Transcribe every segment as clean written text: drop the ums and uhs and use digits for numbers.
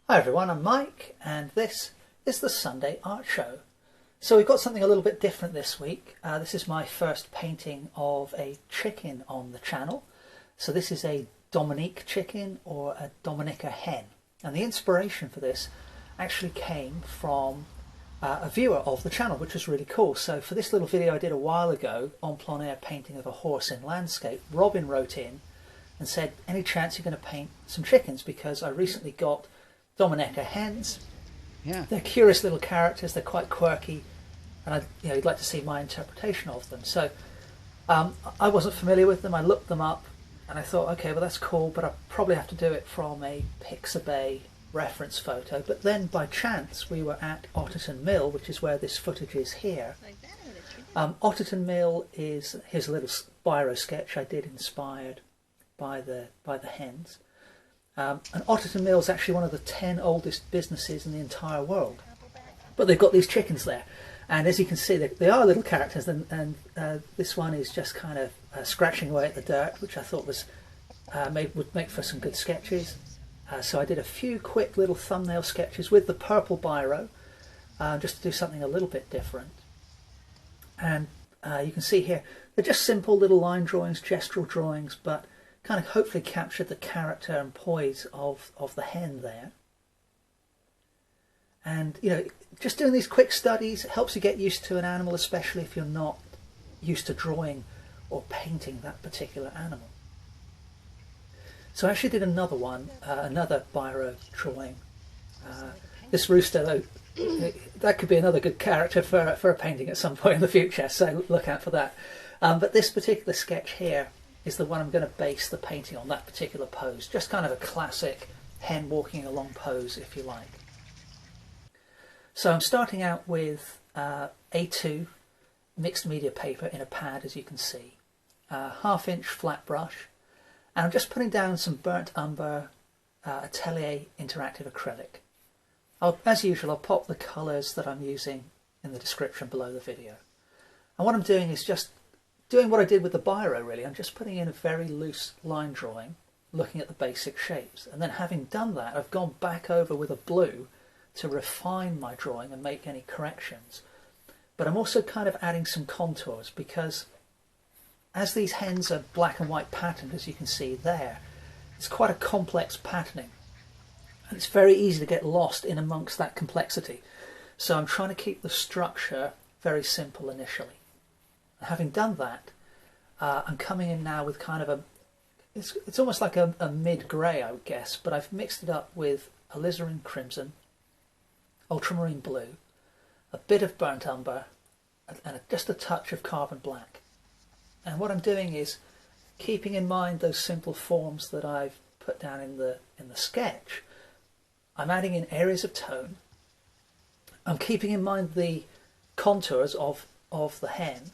Hi everyone, I'm Mike and this is the Sunday Art Show. So we've got something a little bit different this week. This is my first painting of a chicken on the channel. So this is a Dominique chicken or a dominiker hen. And the inspiration for this actually came from a viewer of the channel, which was really cool. So for this little video I did a while ago on plein air painting of a horse in landscape, Robin wrote in and said, any chance you're going to paint some chickens, because I recently got dominiker hens. Yeah, they're curious little characters, they're quite quirky, and you'd like to see my interpretation of them. So I wasn't familiar with them. I looked them up and I thought, okay, well that's cool, but I probably have to do it from a Pixabay reference photo. But then by chance we were at Otterton Mill, which is where this footage is here. Otterton Mill is, here's a little biro sketch I did inspired by the hens. And Otterton Mill is actually one of the 10 oldest businesses in the entire world. But they've got these chickens there. And as you can see, they are little characters. And this one is just kind of scratching away at the dirt, which I thought was would make for some good sketches. So I did a few quick little thumbnail sketches with the purple biro, just to do something a little bit different. And you can see here, they're just simple little line drawings, gestural drawings, but kind of hopefully captured the character and poise of the hen there. And just doing these quick studies helps you get used to an animal, especially if you're not used to drawing or painting that particular animal. So I actually did another one, another biro drawing. This rooster, though, that could be another good character for a painting at some point in the future, so look out for that. But this particular sketch here is the one I'm going to base the painting on, that particular pose. Just kind of a classic hen walking along pose, if you like. So I'm starting out with A2 mixed media paper in a pad, as you can see. 1/2 inch flat brush. And I'm just putting down some burnt umber Atelier interactive acrylic. As usual, I'll pop the colours that I'm using in the description below the video. And what I'm doing is just doing what I did with the biro, really. I'm just putting in a very loose line drawing, looking at the basic shapes. And then having done that, I've gone back over with a blue to refine my drawing and make any corrections. But I'm also kind of adding some contours, because as these hens are black and white patterned, as you can see there, it's quite a complex patterning. And it's very easy to get lost in amongst that complexity. So I'm trying to keep the structure very simple initially. Having done that, I'm coming in now with kind of it's almost like a mid-grey, I would guess, but I've mixed it up with alizarin crimson, ultramarine blue, a bit of burnt umber, and just a touch of carbon black. And what I'm doing is keeping in mind those simple forms that I've put down in the sketch. I'm adding in areas of tone. I'm keeping in mind the contours of the hen.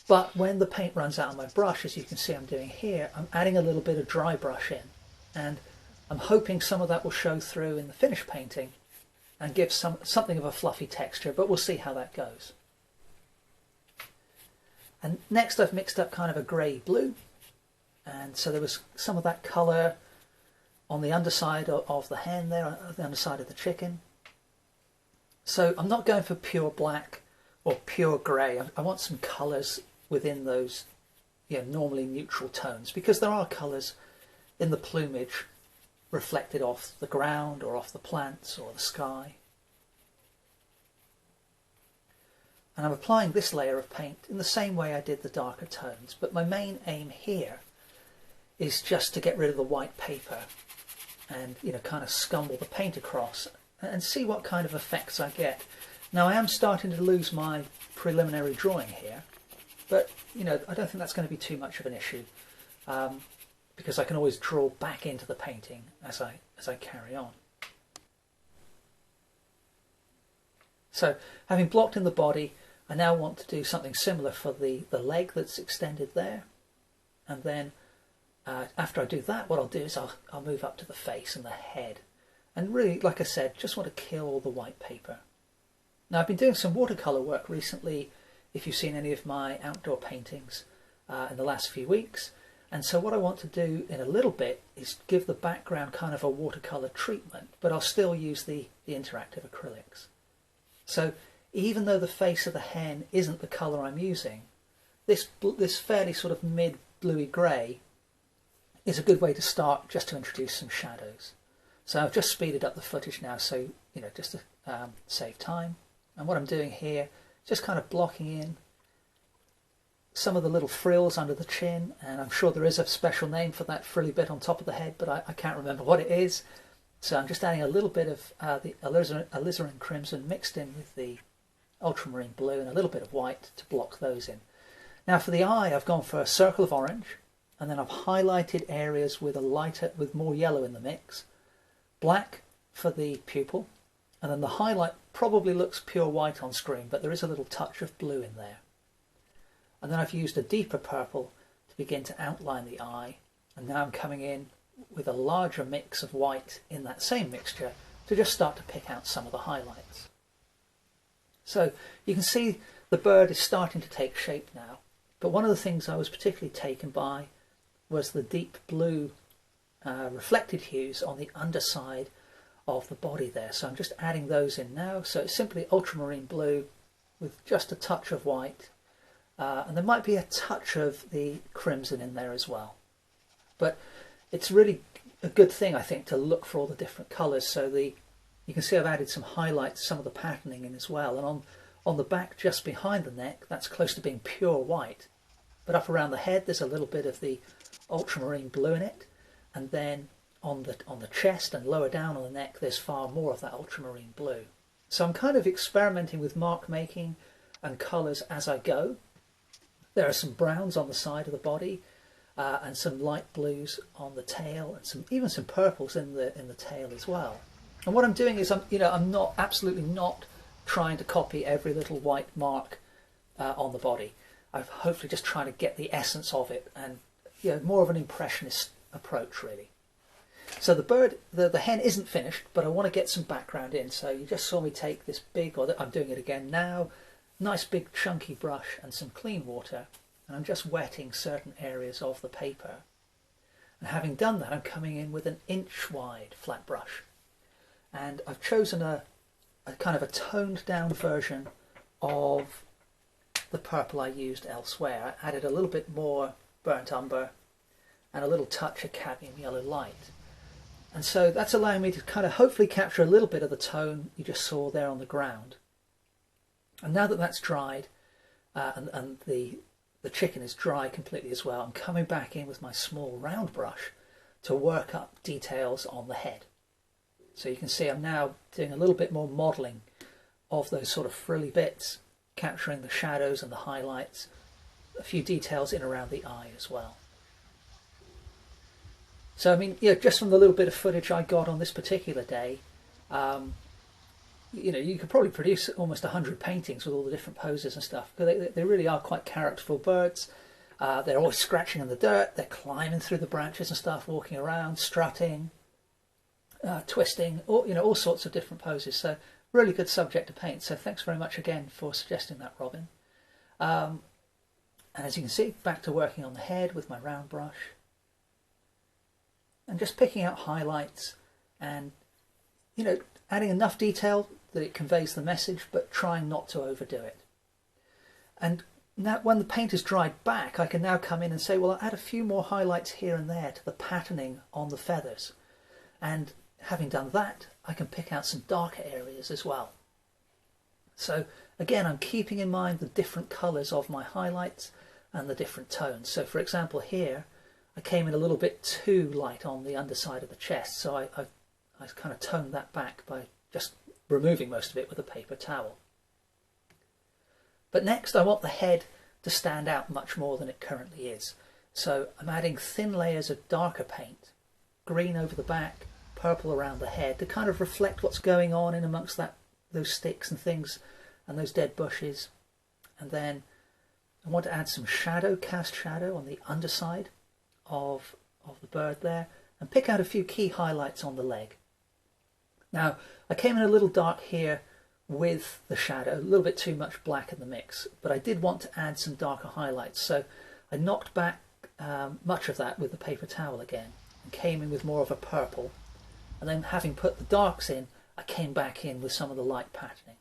But when the paint runs out on my brush, as you can see I'm doing here, I'm adding a little bit of dry brush in. And I'm hoping some of that will show through in the finished painting and give something of a fluffy texture, but we'll see how that goes. And next I've mixed up kind of a grey-blue. And so there was some of that colour on the underside of the hen there, on the underside of the chicken. So I'm not going for pure black or pure grey. I want some colours within those normally neutral tones, because there are colours in the plumage reflected off the ground or off the plants or the sky. And I'm applying this layer of paint in the same way I did the darker tones, but my main aim here is just to get rid of the white paper and kind of scumble the paint across and see what kind of effects I get. Now I am starting to lose my preliminary drawing here, but I don't think that's going to be too much of an issue, because I can always draw back into the painting as I carry on. So having blocked in the body, I now want to do something similar for the leg that's extended there, and then after I do that, what I'll do is I'll move up to the face and the head, and really, like I said, just want to kill all the white paper. Now I've been doing some watercolor work recently, if you've seen any of my outdoor paintings in the last few weeks, And so what I want to do in a little bit is give the background kind of a watercolor treatment, but I'll still use the interactive acrylics. So even though the face of the hen isn't the colour I'm using, this fairly sort of mid bluey grey is a good way to start, just to introduce some shadows. So I've just speeded up the footage now, so just to save time. And what I'm doing here, just kind of blocking in some of the little frills under the chin, and I'm sure there is a special name for that frilly bit on top of the head, but I can't remember what it is. So I'm just adding a little bit of the alizarin crimson mixed in with the ultramarine blue and a little bit of white to block those in. Now for the eye, I've gone for a circle of orange, and then I've highlighted areas with more yellow in the mix, black for the pupil, and then the highlight probably looks pure white on screen, but there is a little touch of blue in there. And then I've used a deeper purple to begin to outline the eye, and now I'm coming in with a larger mix of white in that same mixture to just start to pick out some of the highlights. So you can see the bird is starting to take shape now, but one of the things I was particularly taken by was the deep blue reflected hues on the underside of the body there. So I'm just adding those in now. So it's simply ultramarine blue with just a touch of white. And there might be a touch of the crimson in there as well. But it's really a good thing, I think, to look for all the different colours. So you can see I've added some highlights, some of the patterning in as well. And on the back, just behind the neck, that's close to being pure white. But up around the head, there's a little bit of the ultramarine blue in it. And then on the chest and lower down on the neck, there's far more of that ultramarine blue. So I'm kind of experimenting with mark making and colours as I go. There are some browns on the side of the body and some light blues on the tail, and even some purples in the tail as well. And what I'm doing is I'm absolutely not trying to copy every little white mark on the body. I'm hopefully just trying to get the essence of it, and more of an impressionist approach really. So the bird, the hen isn't finished, but I want to get some background in. So you just saw me take this I'm doing it again now. Nice big chunky brush and some clean water, and I'm just wetting certain areas of the paper. And having done that, I'm coming in with an inch wide flat brush, and I've chosen a kind of a toned down version of the purple I used elsewhere. I added a little bit more burnt umber and a little touch of cadmium yellow light, and so that's allowing me to kind of hopefully capture a little bit of the tone you just saw there on the ground. And now that that's dried and the chicken is dry completely as well, I'm coming back in with my small round brush to work up details on the head. So you can see I'm now doing a little bit more modelling of those sort of frilly bits, capturing the shadows and the highlights, a few details in around the eye as well. So I mean, just from the little bit of footage I got on this particular day, you could probably produce almost 100 paintings with all the different poses and stuff, because they really are quite characterful birds. They're always scratching in the dirt, they're climbing through the branches and stuff, walking around, strutting, twisting, all sorts of different poses. So really good subject to paint. So thanks very much again for suggesting that, Robin. And as you can see, back to working on the head with my round brush. And just picking out highlights and, adding enough detail that it conveys the message, but trying not to overdo it. And now when the paint is dried back, I can now come in and say, well, I'll add a few more highlights here and there to the patterning on the feathers. And having done that, I can pick out some darker areas as well. So again, I'm keeping in mind the different colours of my highlights and the different tones. So for example here, I came in a little bit too light on the underside of the chest, so I kind of toned that back by just removing most of it with a paper towel. But next I want the head to stand out much more than it currently is. So I'm adding thin layers of darker paint, green over the back, purple around the head, to kind of reflect what's going on in amongst those sticks and things and those dead bushes. And then I want to add some shadow, cast shadow on the underside of the bird there, and pick out a few key highlights on the leg. Now, I came in a little dark here with the shadow, a little bit too much black in the mix, but I did want to add some darker highlights, so I knocked back much of that with the paper towel again, and came in with more of a purple, and then having put the darks in, I came back in with some of the light patterning.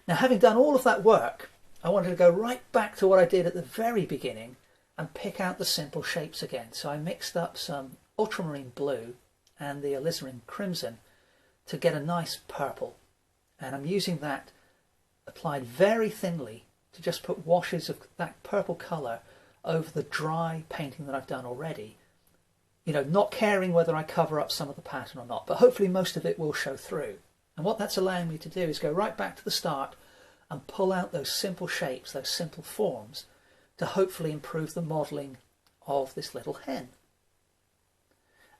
Now, having done all of that work, I wanted to go right back to what I did at the very beginning and pick out the simple shapes again. So I mixed up some ultramarine blue and the alizarin crimson to get a nice purple, and I'm using that applied very thinly to just put washes of that purple colour over the dry painting that I've done already, you know, not caring whether I cover up some of the pattern or not, but hopefully most of it will show through. And what that's allowing me to do is go right back to the start and pull out those simple shapes, those simple forms, to hopefully improve the modelling of this little hen.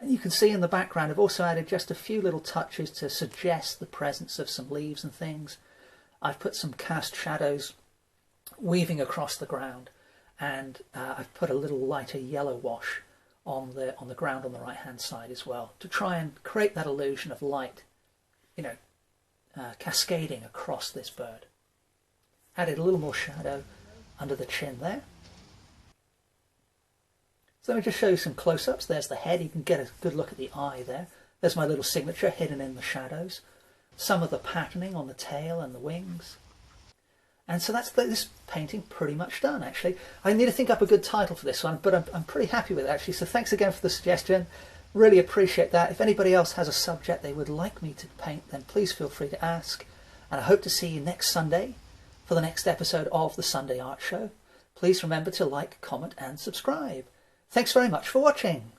And you can see in the background I've also added just a few little touches to suggest the presence of some leaves and things. I've put some cast shadows weaving across the ground, and I've put a little lighter yellow wash on the ground on the right hand side as well, to try and create that illusion of light, you know, cascading across this bird. Added a little more shadow under the chin there. So let me just show you some close-ups. There's the head. You can get a good look at the eye there. There's my little signature hidden in the shadows. Some of the patterning on the tail and the wings. And so that's this painting pretty much done, actually. I need to think up a good title for this one, but I'm pretty happy with it, actually. So thanks again for the suggestion. Really appreciate that. If anybody else has a subject they would like me to paint, then please feel free to ask. And I hope to see you next Sunday for the next episode of the Sunday Art Show. Please remember to like, comment and subscribe. Thanks very much for watching.